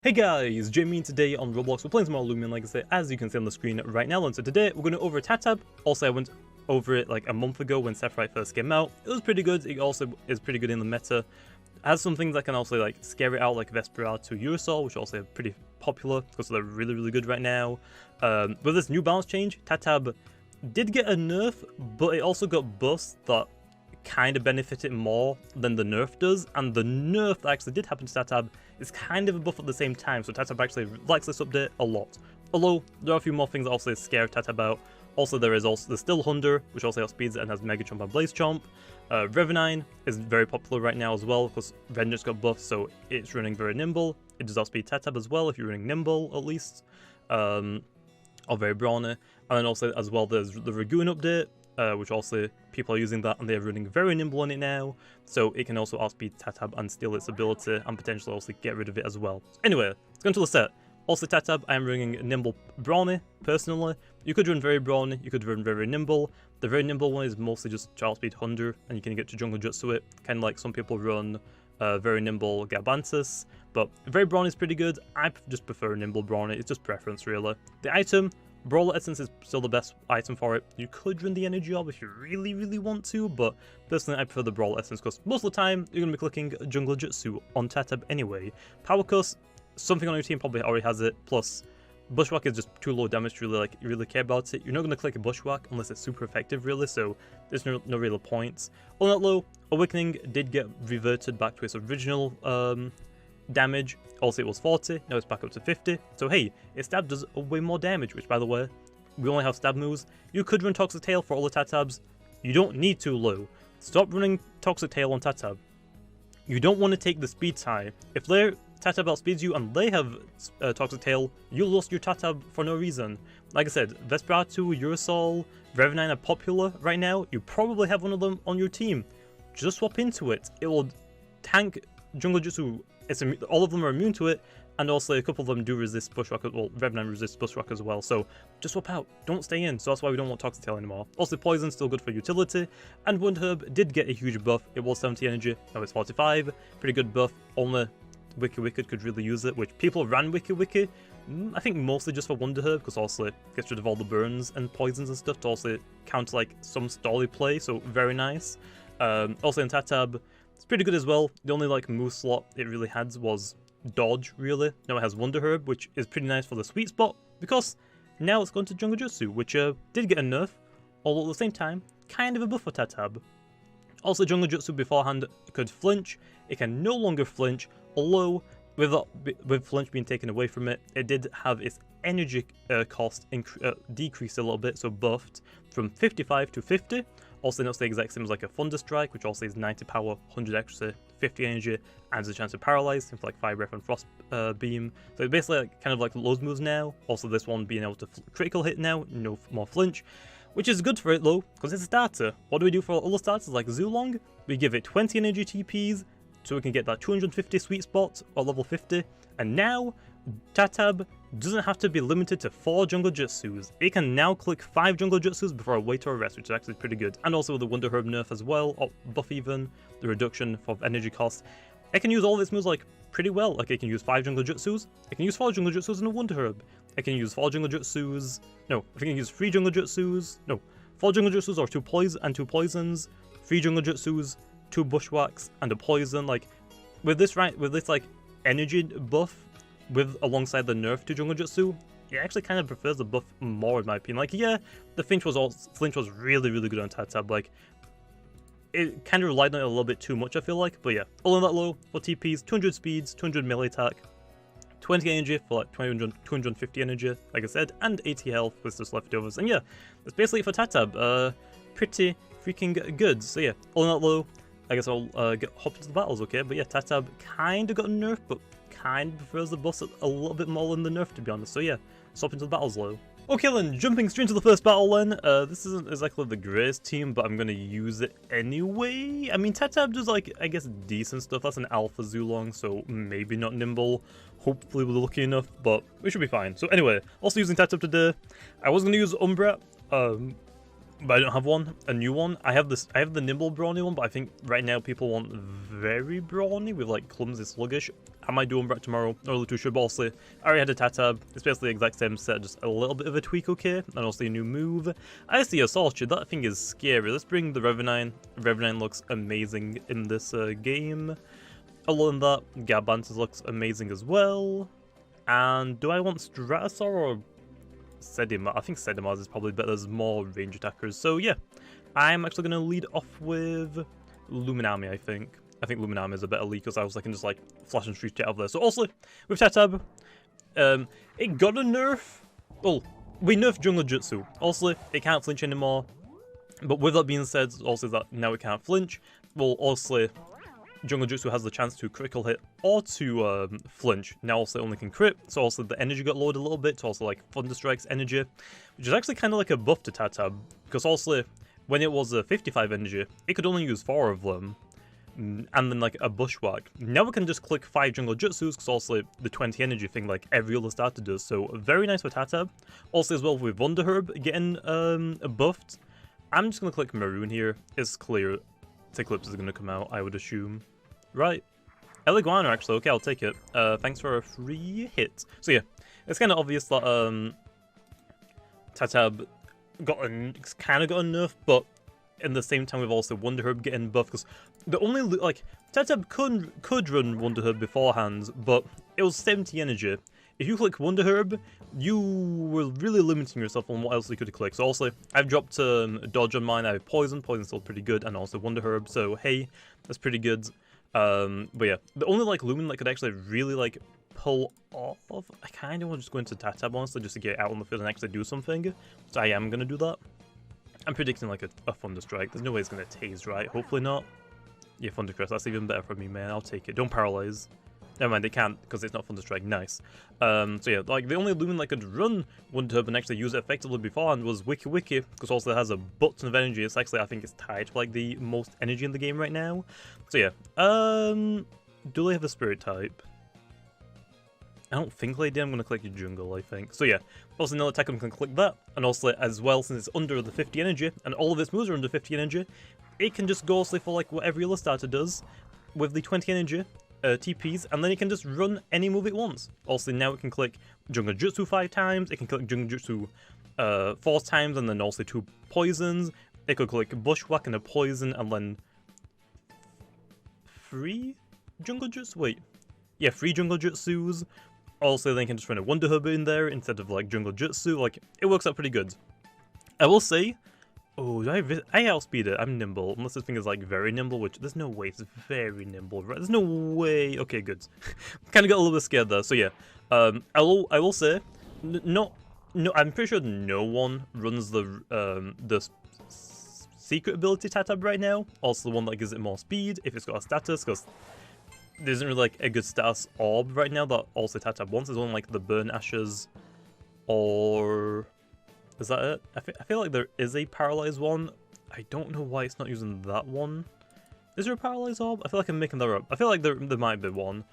Hey guys, Jamiy today on Roblox. We're playing some more Loomian, like I say, as you can see on the screen right now. And so today we're going to over Tattab. Also, I went over it like a month ago when Sephiroth first came out. It was pretty good. It also is pretty good in the meta. It has some things that can also like scare it out, like Vesperado to Urusol, which also are pretty popular because they're really good right now. With this new balance change, Tattab did get a nerf, but it also got buffs that kind of benefit it more than the nerf does, and the nerf that actually did happen to Tattab is kind of a buff at the same time, so Tattab actually likes this update a lot. Although there are a few more things that also scare Tattab out. Also there's still Hunder, which also outspeeds it and has Mega Chomp and Blaze Chomp. Revenine is very popular right now as well because Vengeance got buffed, so it's running very nimble. It does outspeed Tattab as well if you're running nimble at least, or very brawny. And then also as well there's the Ragoon update, which also people are using that and they're running very nimble on it now, so it can also outspeed Tattab and steal its ability and potentially also get rid of it as well. Anyway, let's go into the set. Also Tattab, I am running nimble brawny personally. You could run very brawny, you could run very nimble. The very nimble one is mostly just to outspeed Hunder and you can get to jungle jutsu it, kind of like some people run very nimble Garbantus, but very brawny is pretty good. I just prefer nimble brawny, it's just preference really. The item, Brawler Essence is still the best item for it. You could run the Energy Orb if you really want to, but personally I prefer the Brawler Essence because most of the time you're going to be clicking Jungle Jutsu on Tattab anyway. Power Cuss, something on your team probably already has it, plus Bushwhack is just too low damage to really care about it. You're not going to click a Bushwhack unless it's super effective really, so there's no real points. On that low, Awakening did get reverted back to its original damage. Also it was 40, now it's back up to 50, so hey, its stab does way more damage, which by the way, we only have stab moves. You could run Toxic Tail for all the Tattabs, you don't need to low. Stop running Toxic Tail on Tattab. You don't want to take the speeds high. If their Tattab outspeeds you and they have Toxic Tail, you lost your Tattab for no reason. Like I said, Vesperado, Urusol, Revenine are popular right now, you probably have one of them on your team. Just swap into it, it will tank Jungle Jutsu. All of them are immune to it, and also a couple of them do resist Bushwhack, well, Revenant resists Bushwhack as well, so just swap out, don't stay in, so that's why we don't want Toxic Tail anymore. Also Poison's still good for utility, and Wound Herb did get a huge buff. It was 70 energy, now it's 45, pretty good buff. Only Wiki Wicked could really use it, which people ran Wiki Wiki, I think mostly just for Wonder Herb, because also it gets rid of all the burns and poisons and stuff to also counter like some stally play, so very nice. Also in Tattab, it's pretty good as well. The only like move slot it really had was dodge really. Now it has Wonder Herb, which is pretty nice for the sweet spot because now it's gone to Jungle Jutsu, which did get a nerf, although at the same time kind of a buff for Tattab. Also Jungle Jutsu beforehand could flinch, it can no longer flinch, although with flinch being taken away from it, it did have its energy cost decreased a little bit, so buffed from 55 to 50. Also notice the exact same as like a Thunder Strike, which also is 90 power, 100 extra, 50 energy, and has a chance to paralyze, things like Fire Breath and Frost Beam. So it's basically like, kind of like those moves now. Also this one being able to critical hit now, no more flinch, which is good for it though, because it's a starter. What do we do for all the starters like Zulong? We give it 20 energy TPs, so we can get that 250 sweet spot or level 50, and now Tattab doesn't have to be limited to 4 Jungle Jutsus. It can now click 5 Jungle Jutsus before a wait or a rest, which is actually pretty good. And also with the Wonder Herb nerf as well, or buff even, the reduction for energy cost. It can use all of its moves like pretty well. Like it can use 5 Jungle Jutsus, it can use 4 Jungle Jutsus and a Wonder Herb. It can use 4 Jungle Jutsus, no, I think it can use 3 Jungle Jutsus, no, 4 Jungle Jutsus or 2 poisons, 3 Jungle Jutsus, 2 Bushwhacks, and a poison. Like with this like energy buff, alongside the nerf to Jungle Jutsu, it actually kind of prefers the buff more in my opinion. Like yeah, the flinch was really good on Tattab. Like it kind of relied on it a little bit too much I feel like, but yeah, all in that low for TPs, 200 speeds, 200 melee attack, 20 energy for like 250 energy, like I said, and 80 health with just leftovers. And yeah, that's basically it for Tattab. Pretty freaking good. So yeah, all in that low, I guess I'll hop into the battles, okay? But yeah, Tattab kind of got nerfed, but kind of prefers the boss a little bit more than the nerf, to be honest. So yeah, swap into the battles low. Okay then, jumping straight into the first battle then. This isn't exactly the greatest team, but I'm going to use it anyway. I mean, Tattab does like, I guess, decent stuff. That's an alpha Zulong, so maybe not nimble. Hopefully we're lucky enough, but we should be fine. So anyway, also using Tattab today. I was going to use Umbra. but I don't have one. A new one. I have this. I have the nimble brawny one, but I think right now people want very brawny with like clumsy sluggish. I might do one back tomorrow. Not really too sure, but also I already had a Tattab. It's basically the exact same set, just a little bit of a tweak, okay? And also a new move. I see a Solitude. That thing is scary. Let's bring the Revenine. Revenine looks amazing in this game. Other than that, Garbantus looks amazing as well. And do I want Stratosaur or Sedimar? I think Sedimars is probably better. There's more range attackers. So yeah, I'm actually going to lead off with Luminami, I think. I think Luminami is a better lead because I was like, can just like flash and shoot it out of there. So also, with Tattab, it got a nerf. Well, we nerfed Jungle Jutsu. Also, it can't flinch anymore. But with that being said, also that now it can't flinch. Well, also, Jungle Jutsu has the chance to critical hit or to flinch. Now also it only can crit, so also the energy got lowered a little bit to also like Thunder Strike's energy, which is actually kind of like a buff to Tattab, because also when it was 55 energy, it could only use 4 of them, and then like a Bushwhack. Now we can just click 5 Jungle Jutsus, because also the 20 energy thing like every other starter does, so very nice for Tattab. Also as well with Wonderherb getting buffed. I'm just going to click Maroon here. It's clear Eclipse is going to come out, I would assume. Right. Eliguana, actually. Okay, I'll take it. Thanks for a free hit. So yeah, it's kind of obvious that Tattab kind of got a nerf, but in the same time we've also Wonderherb getting buffed, because the only, like, Tattab could run Wonderherb beforehand, but it was 70 energy. If you click Wonderherb, you were really limiting yourself on what else you could click. So also, I've dropped Dodge on mine. I have Poison. Poison's still pretty good, and also Wonderherb. So hey, that's pretty good. But yeah, the only like Lumen that could actually really like pull off, I kind of want to just go into Tattab honestly, just to get out on the field and actually do something. So I am gonna do that. I'm predicting like a Thunder Strike. There's no way it's gonna tase, right? Hopefully not. Yeah, Thunder Crest. That's even better for me, man. I'll take it. Don't paralyze. Never mind, they can't because it's not Thunder Strike. Nice. So yeah, like the only Lumen that could run Wonderherb and actually use it effectively beforehand was Wiki Wiki, because also it has a butt ton of energy. It's actually, I think it's tied for like the most energy in the game right now. So yeah, do they have a Spirit type? I don't think they do. I'm gonna click Jungle, I think. So yeah, also another attack, I'm gonna click that, and also as well, since it's under the 50 energy and all of its moves are under 50 energy, it can just go also for like what every other starter does with the 20 energy. TPs, and then it can just run any move it wants. Also, now it can click Jungle Jutsu 5 times, it can click Jungle Jutsu 4 times, and then also 2 poisons. It could click Bushwhack and a poison, and then 3 Jungle Jutsu? Wait. Yeah, 3 Jungle Jutsus. Also, then you can just run a Wonderherb in there instead of like Jungle Jutsu. Like, it works out pretty good. I will say, oh, I outspeed it. I'm nimble. Unless this thing is like very nimble, which there's no way it's very nimble, right? There's no way. Okay, good. Kind of got a little bit scared there. So yeah, I will say, no, I'm pretty sure no one runs the secret ability Tattab right now. Also the one that gives it more speed if it's got a status, because there isn't really like a good status orb right now that also Tattab wants. There's only like the Burn Ashes or... Is that it? I feel like there is a Paralyzed one. I don't know why it's not using that one. Is there a Paralyzed Orb? I feel like I'm making that up. I feel like there might be one.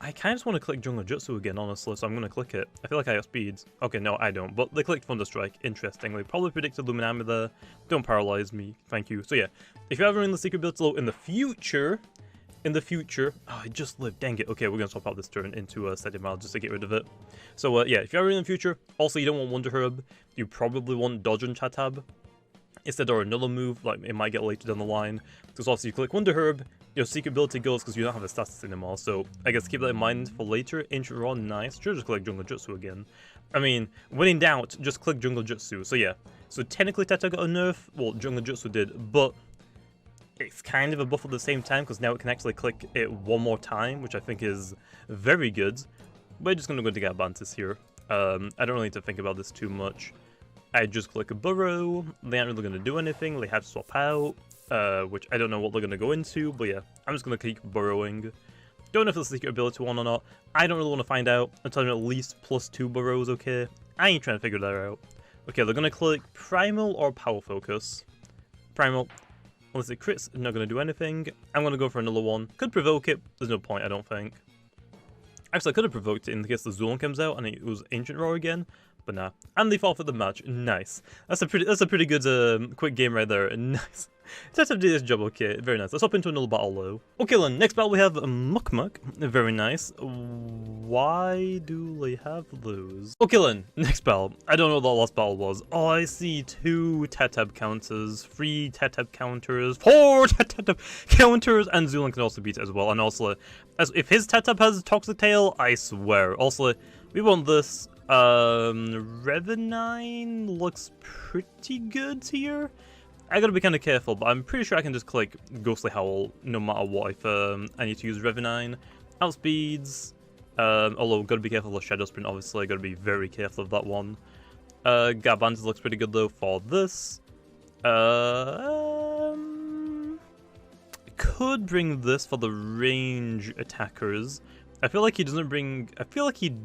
I kind of just want to click Jungle Jutsu again, honestly, so I'm going to click it. I feel like I have speeds. Okay, no, I don't. But they clicked Thunder Strike, interestingly. Probably predicted Luminami there. Don't paralyze me. Thank you. So yeah, if you're ever in the secret ability low in the future... oh, I just lived, dang it. Okay, we're going to swap out this turn into a Sedimar just to get rid of it. So yeah, if you're ever in the future, also you don't want Wonderherb, you probably want Dodge and Tattab instead, or another move, like it might get later down the line. Because also you click Wonderherb, your secret ability goes because you don't have a status anymore, so I guess keep that in mind for later. Ancient Raw, nice. Should just click Jungle Jutsu again. I mean, when in doubt, just click Jungle Jutsu. So yeah, so technically Tattab got a nerf, well Jungle Jutsu did, but it's kind of a buff at the same time because now it can actually click it one more time, which I think is very good. We're just going to go to Garbantus here. I don't really need to think about this too much. I just click a burrow. They aren't really going to do anything. They have to swap out, which I don't know what they're going to go into. But yeah, I'm just going to keep burrowing. Don't know if it's a secret ability one or not. I don't really want to find out until I'm at least +2 burrows, okay? I ain't trying to figure that out. Okay, they're going to click Primal or Power Focus. Primal. Unless it crits, not going to do anything. I'm going to go for another one. Could provoke it. There's no point, I don't think. Actually, I could have provoked it in case the Zulon comes out and it was Ancient Roar again. but nah. And they forfeit the match. Nice. That's a pretty good quick game right there. Nice. Tattab did his job okay. Very nice. Let's hop into another battle though. Okay then, next battle we have Mukmuk. Very nice. Why do they have those? Okay then, next battle. I don't know what the last battle was. Oh, I see 2 Tattab counters, 3 Tattab counters, 4 Tattab counters, and Zulon can also beat it as well. And also, as if his Tattab has Toxic Tail, I swear. Also, we want this. Revenine looks pretty good here. I gotta be kind of careful, but I'm pretty sure I can just click Ghostly Howl no matter what if I need to use Revenine. Outspeeds, although gotta be careful of Shadow Sprint, obviously, gotta be very careful of that one. Garbantis looks pretty good though for this. Could bring this for the range attackers. I feel like he doesn't bring, I feel like he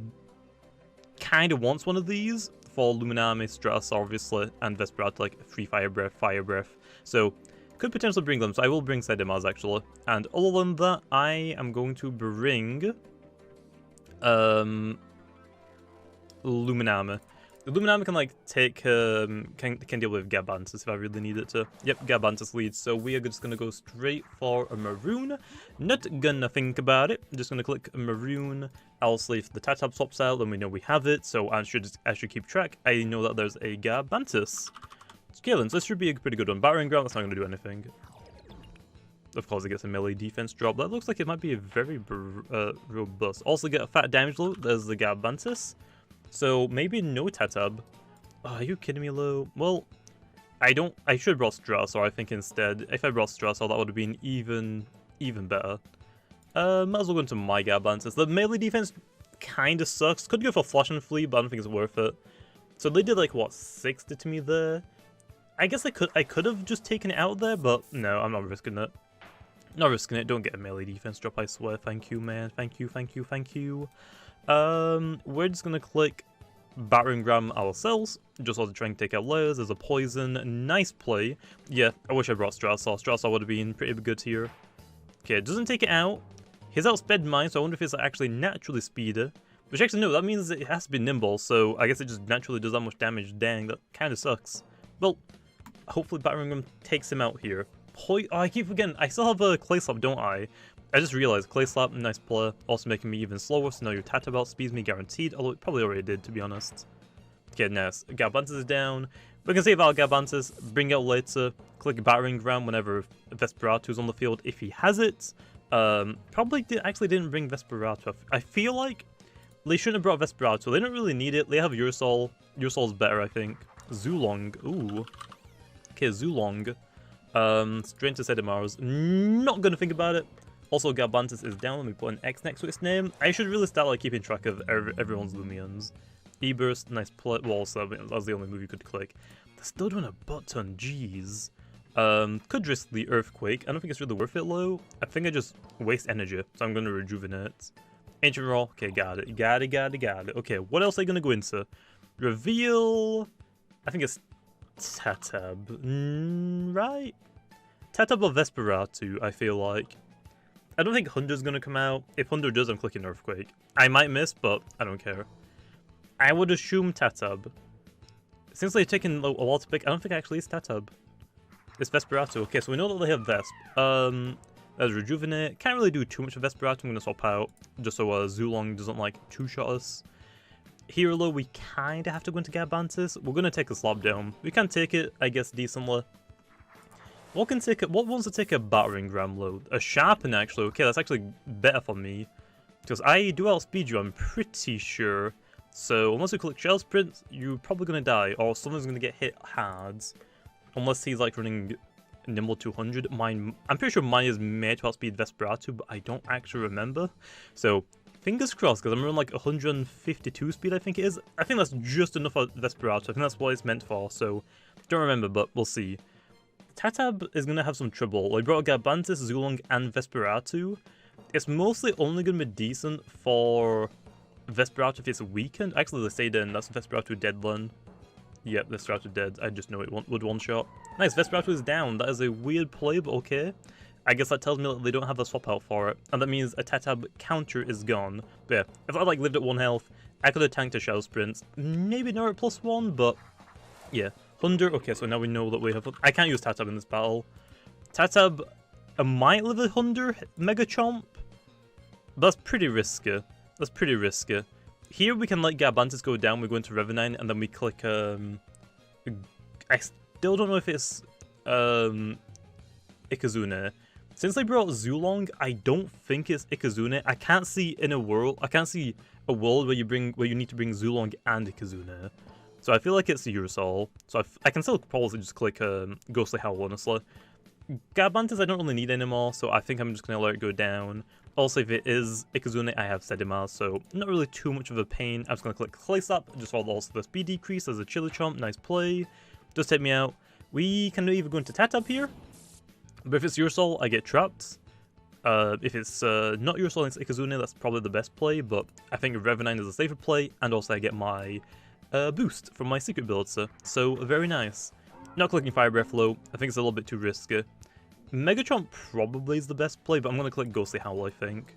kind of wants one of these. For Luminami, Stress, obviously, and Vesperat, like free Fire Breath. So, could potentially bring them. So I will bring Sidemars actually. And other than that, I am going to bring Luminami. The Luminami can like take can deal with Garbantis if I really need it to. Yep, Garbantis leads. So we are just gonna go straight for a Maroon. Not gonna think about it. I'm just gonna click Maroon. Also, if the Tattab swaps out, then we know we have it. So I should keep track. I know that there's a Garbantis. Scalens, this should be a pretty good one. Battering Ground, that's not gonna do anything. Of course, it gets a melee defense drop. That looks like it might be a very robust. Also get a fat damage load. There's the Garbantis. So maybe no Tattab. Oh, are you kidding me, Lo? Well, I should have brought Strasser, I think, instead. If I brought Strasser, that would have been even better. Might as well go into my Garbantis. The melee defense kind of sucks. Could go for Flash and Flee, but I don't think it's worth it. So they did like, what, 60 to me there? I guess I could have just taken it out there, but no, I'm not risking it. Not risking it. Don't get a melee defense drop, I swear. Thank you, man. Thank you. We're just gonna click Battering Ram ourselves, just want to try and take out layers. There's a poison, nice play. Yeah, I wish I brought Strasser. Strasser would have been pretty good here. Okay, it doesn't take it out. He's outsped mine, so I wonder if it's actually naturally speeder. Which actually, no, that means it has to be nimble, so I guess it just naturally does that much damage. Dang, that kind of sucks. Well, hopefully Battering Ram takes him out here. Oh, I keep forgetting, I still have a Clay Slap, don't I? I just realized, Clay Slap, nice play, also making me even slower, so now your Tattab outspeeds me guaranteed, although it probably already did, to be honest. Okay, nice. Garbantis is down. We can save our Garbantis, bring out later, click Battering Ram whenever Vesperato's on the field, if he has it. Actually didn't bring Vesperato. I feel like they shouldn't have brought Vesperato. They don't really need it. They have Ursol. Ursol's better, I think. Zulong. Ooh. Okay, Zulong. Straight into Sedimars. Not gonna think about it. Also, Garbantis is down. Let me put an X next to its name. I should really start like keeping track of everyone's Loomians. E-Burst, nice play. Well, also, that's the only move you could click. They're still doing a butt ton, jeez. Could risk the Earthquake. I don't think it's really worth it, though. I think I just waste energy, so I'm going to Rejuvenate. Ancient Roll. Okay, got it. Got it. Okay, what else are you going to go into? Reveal. I think it's Tattab. Right? Tattab or Vesperatu, I feel like. I don't think Hunter's going to come out. If Hunter does, I'm clicking Earthquake. I might miss, but I don't care. I would assume Tattab. Since they've taken a while to pick, I don't think actually it's Tattab. It's Vesperatu. Okay, so we know that they have Vesp. There's Rejuvenate. Can't really do too much of Vesperatu. I'm going to swap out just so Zulong doesn't like two-shot us. Here, though, we kind of have to go into Garbantis. We're going to take a Slap Down. We can take it, I guess, decently. What wants to take a Battering Ram load? A Sharpen, actually. Okay, that's actually better for me. Because I do outspeed you, I'm pretty sure. So, unless you click Shell Sprint, you're probably going to die. Or someone's going to get hit hard. Unless he's, like, running Nimble 200. I'm pretty sure mine is made to outspeed Vesperatu, but I don't actually remember. So, fingers crossed, because I'm running, like, 152 speed, I think it is. I think that's just enough for Vesperatu. I think that's what it's meant for. So, don't remember, but we'll see. Tattab is going to have some trouble. They brought Garbantis, Zulong, and Vesperatu. It's mostly only going to be decent for Vesperatu if it's weakened. Actually, they stayed in. That's Vesperatu dead then. Yep, Vesperatu dead. I just know it would one-shot. Nice, Vesperatu is down. That is a weird play, but okay. I guess that tells me that they don't have a swap out for it. And that means a Tattab counter is gone. But yeah, if I like lived at 1 health, I could have tanked a Shadow Sprint, maybe not at +1, but yeah. 100, okay, so now we know that we have... I can't use Tattab in this battle. Tattab might live 100 Mega Chomp. That's pretty risky. That's pretty risky. Here we can let Garbantis go down, we go into Revenine, and then we click... I still don't know if it's Ikazune. Since they brought Zulong, I don't think it's Ikazune. I can't see a world where you need to bring Zulong and Ikazune. So I feel like it's Urusol. So I can still probably just click Ghostly Howl, honestly. Garbantis I don't really need anymore, so I think I'm just going to let it go down. Also, if it is Ikazune, I have Sedimar, so not really too much of a pain. I'm just going to click Clay Slap, just for also the speed decrease as a Chilichomp. Nice play. Does take me out. We can either go into Tattab here, but if it's Urusol, I get trapped. If it's not Urusol and it's Ikazune, that's probably the best play, but I think Revenine is a safer play, and also I get my boost from my secret ability, so very nice. Not clicking Fire Breath low, I think it's a little bit too risky. Megachomp probably is the best play, but I'm going to click Ghostly Howl, I think.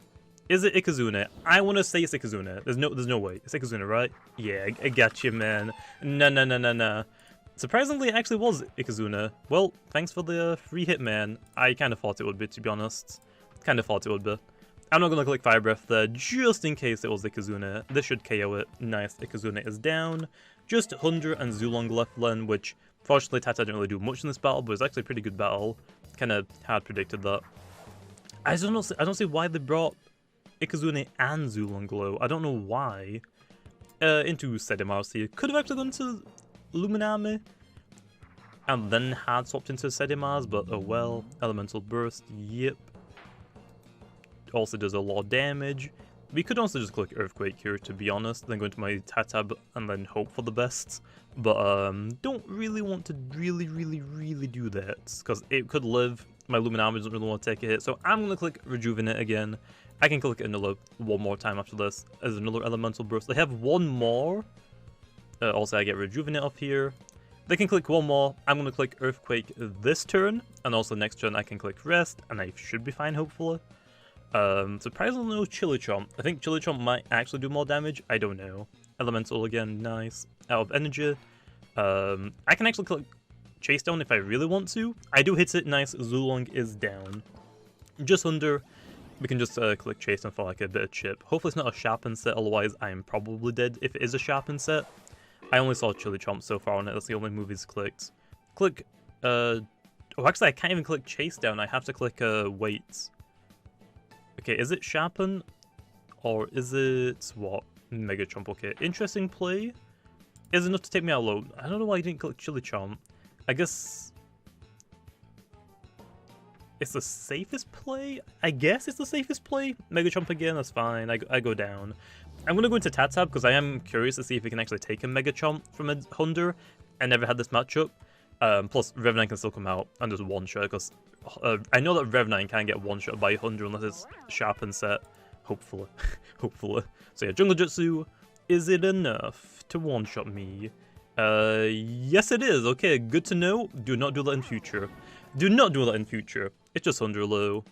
Is it Ikazune? I want to say it's Ikazune. There's no way. It's Ikazune, right? Yeah, I got you, man. No. Surprisingly, it actually was Ikazune. Well, thanks for the free hit, man. I kind of thought it would be, to be honest. Kind of thought it would be. I'm not going to click Fire Breath there, just in case it was Ikazune. This should KO it. Nice, Ikazune is down. Just 100 and Zulong left then, which, fortunately, Tattab didn't really do much in this battle, but it's actually a pretty good battle. Kind of had predicted that. I don't see why they brought Ikazune and Zulong low. I don't know why. Into Sedimar here. Could have actually gone to Luminami and then had swapped into Sedimars, but oh well. Elemental Burst, yep. Also does a lot of damage. We could also just click Earthquake here, to be honest, then go into my Tattab and then hope for the best. But don't really want to really do that, because it could live. My Luminami doesn't really want to take a hit, so I'm going to click Rejuvenate again. I can click another one more time after this as another Elemental Burst. They have one more. Also, I get Rejuvenate off here. They can click one more. I'm going to click Earthquake this turn, and also next turn I can click Rest, and I should be fine, hopefully. Surprisingly no Chilichomp. I think Chilichomp might actually do more damage. I don't know. Elemental again, nice. Out of energy. I can actually click Chase Down if I really want to. I do hit it, nice. Zulong is down. Just under. We can just click Chase Down for like a bit of chip. Hopefully it's not a Sharpen set, otherwise I am probably dead if it is a Sharpen set. I only saw Chilichomp so far on it, that's the only move he's clicked. Click, oh actually I can't even click Chase Down, I have to click Weights. Okay, is it Sharpen? Or is it, what? Mega Chomp, okay. Interesting play. Is enough to take me out low. I don't know why you didn't click Chilichomp. I guess it's the safest play? I guess it's the safest play. Mega Chomp again, that's fine. I go down. I'm going to go into Tattab because I am curious to see if we can actually take a Mega Chomp from a Hunter. I never had this matchup. Plus, Revenine can still come out and just one-shot because I know that Revenine can get one-shot by Hunter unless it's Sharpen set. Hopefully. Hopefully. So yeah, Jungle Jutsu. Is it enough to one-shot me? Yes it is. Okay, good to know. Do not do that in future. Do not do that in future. It's just under low.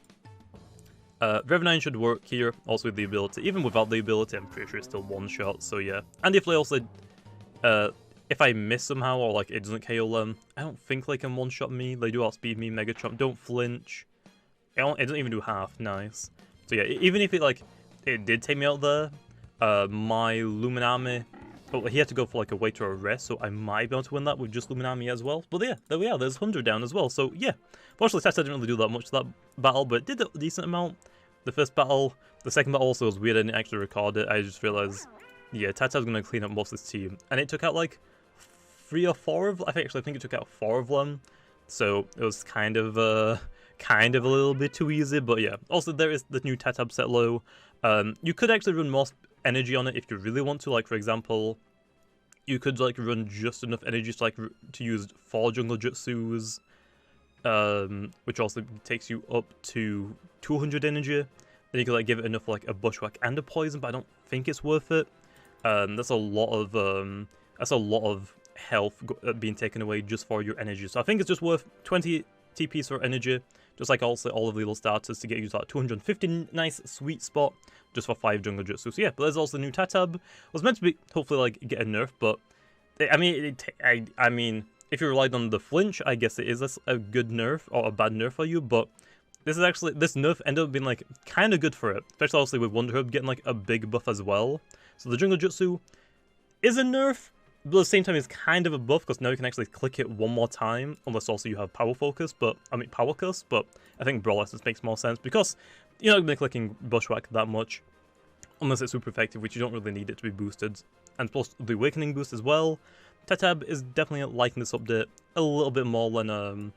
Revenine should work here, also with the ability. Even without the ability, I'm pretty sure it's still one-shot, so yeah. And if they also, if I miss somehow, or like it doesn't KO them, I don't think they can one-shot me. They do outspeed me, Mega Chomp, don't flinch. It doesn't even do half, nice. So yeah, even if it did take me out there, my Luminami, oh, he had to go for like a wait or a rest, so I might be able to win that with just Luminami as well. But yeah, there we are, there's 100 down as well, so yeah. Fortunately, Tattab didn't really do that much to that battle, but it did a decent amount. The first battle, the second battle also was weird, I didn't actually record it, I just realized, yeah, Tattab's gonna clean up most of his team. And it took out like 3 or 4 of, I think it took out 4 of them. So it was kind of a little bit too easy, but yeah. Also, there is the new Tattab set low. You could actually run more energy on it if you really want to, like for example, you could like run just enough energy to to use 4 Jungle Jutsus, which also takes you up to 200 energy. Then you could like give it enough for like a Bushwhack and a Poison, but I don't think it's worth it. That's a lot of health being taken away just for your energy. So I think it's just worth 20 TPs for energy, just like also all of the little starters to get you to that 250 nice sweet spot just for 5 jungle jutsu. So yeah, but there's also the new Tattab. Was meant to be hopefully like get a nerf, but I mean, if you relied on the flinch, I guess it is a good nerf or a bad nerf for you, but this nerf ended up being like kind of good for it, especially obviously with Wonder Herb getting like a big buff as well. So the jungle jutsu is a nerf, but at the same time it's kind of a buff because now you can actually click it one more time, unless also you have power focus, power curse, but I think Brawl Essence makes more sense because you're not going to be clicking Bushwhack that much, unless it's super effective, which you don't really need it to be boosted. And plus the Awakening boost as well. Tattab is definitely liking this update a little bit more than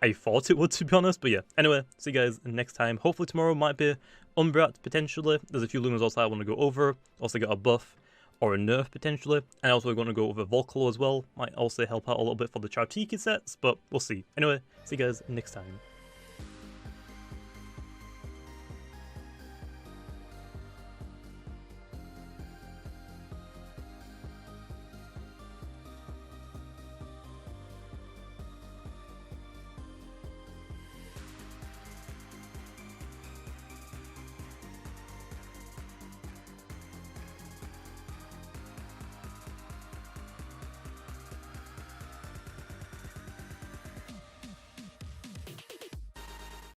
I thought it would, to be honest. But yeah, anyway, see you guys next time. Hopefully tomorrow might be Umbrat potentially. There's a few Lumens also I want to go over. Also got a buff or a nerf potentially. And also going to go over Volcolo as well. Might also help out a little bit for the Chartiki sets, but we'll see. Anyway, see you guys next time.